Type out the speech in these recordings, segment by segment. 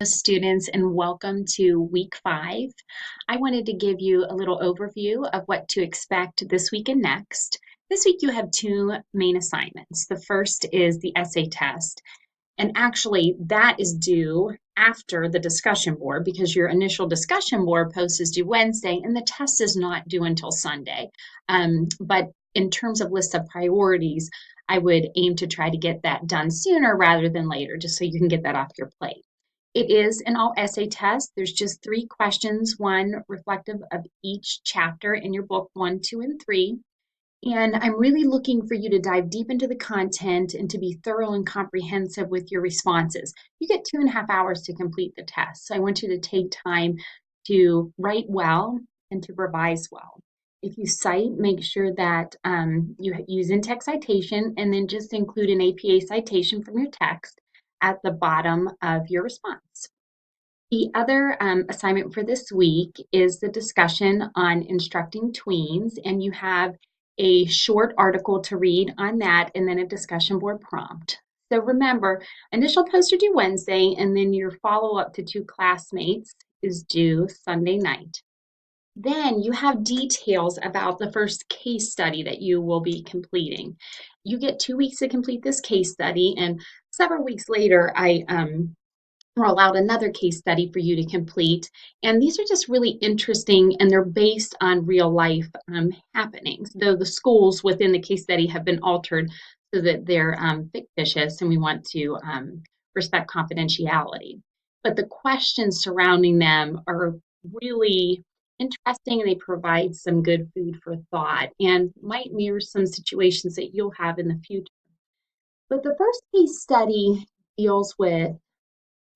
Students, and welcome to week 5. I wanted to give you a little overview of what to expect this week and next. This week you have 2 main assignments. The first is the essay test, and actually that is due after the discussion board because your initial discussion board post is due Wednesday and the test is not due until Sunday. But in terms of list of priorities, I would aim to try to get that done sooner rather than later, just so you can get that off your plate. It is an all essay test. There's just 3 questions, one reflective of each chapter in your book 1, 2, and 3. And I'm really looking for you to dive deep into the content and to be thorough and comprehensive with your responses. You get 2.5 hours to complete the test. So I want you to take time to write well and to revise well. If you cite, make sure that you use in-text citation and then just include an APA citation from your text at the bottom of your response. The other assignment for this week is the discussion on instructing tweens, and you have a short article to read on that and then a discussion board prompt. So remember, initial posts are due Wednesday, and then your follow-up to 2 classmates is due Sunday night. Then you have details about the first case study that you will be completing. You get 2 weeks to complete this case study, and several weeks later, I roll out another case study for you to complete. And these are just really interesting, and they're based on real life happenings, though the schools within the case study have been altered so that they're fictitious, and we want to respect confidentiality. But the questions surrounding them are really interesting, and they provide some good food for thought and might mirror some situations that you'll have in the future. But the first case study deals with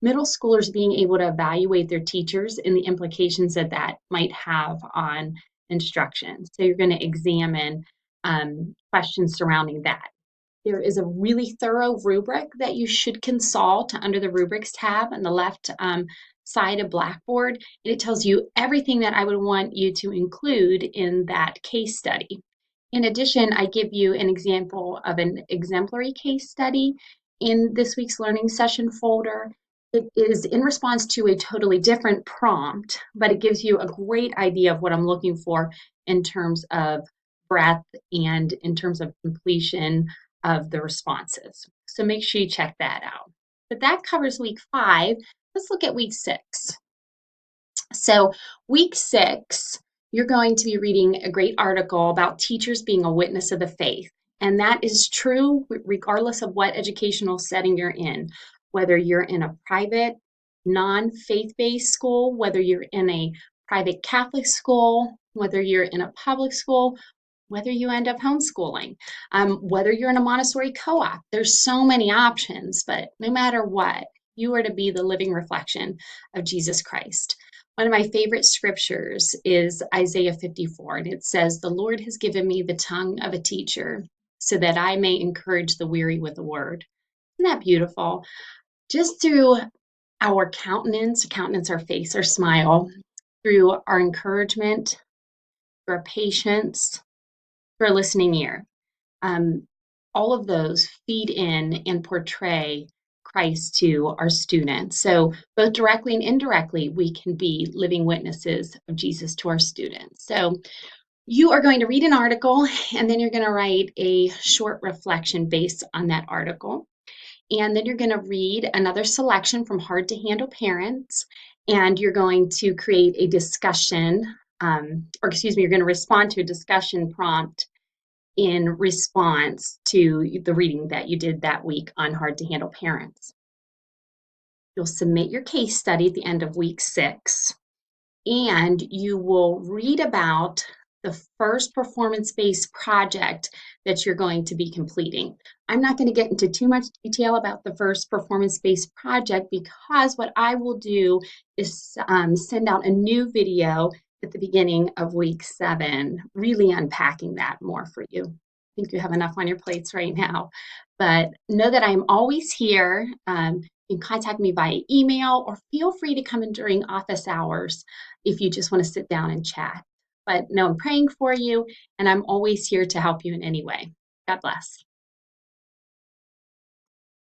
middle schoolers being able to evaluate their teachers and the implications that that might have on instruction. So you're going to examine questions surrounding that. There is a really thorough rubric that you should consult under the rubrics tab on the left side of Blackboard. And it tells you everything that I would want you to include in that case study. In addition, I give you an example of an exemplary case study in this week's learning session folder. It is in response to a totally different prompt, but it gives you a great idea of what I'm looking for in terms of breadth and in terms of completion of the responses. So make sure you check that out. But that covers week 5. Let's look at week 6. So week 6, you're going to be reading a great article about teachers being a witness of the faith. And that is true regardless of what educational setting you're in, whether you're in a private, non-faith-based school, whether you're in a private Catholic school, whether you're in a public school, whether you end up homeschooling, whether you're in a Montessori co-op. There's so many options, but no matter what, you are to be the living reflection of Jesus Christ. One of my favorite scriptures is Isaiah 54, and it says, "The Lord has given me the tongue of a teacher so that I may encourage the weary with a word." Isn't that beautiful? Just through our countenance, our face, our smile, through our encouragement, through our patience, through our listening ear, all of those feed in and portray Christ to our students. So both directly and indirectly, we can be living witnesses of Jesus to our students. So you are going to read an article, and then you're going to write a short reflection based on that article. And then you're going to read another selection from Hard to Handle Parents, and you're going to create a discussion, you're going to respond to a discussion prompt in response to the reading that you did that week on Hard to Handle Parents. You'll submit your case study at the end of week 6, and you will read about the first performance-based project that you're going to be completing. I'm not going to get into too much detail about the first performance-based project because what I will do is send out a new video at the beginning of week 7, really unpacking that more for you. I think you have enough on your plates right now, but know that I'm always here. You can contact me via email or feel free to come in during office hours if you just want to sit down and chat. But no, I'm praying for you, and I'm always here to help you in any way. God bless.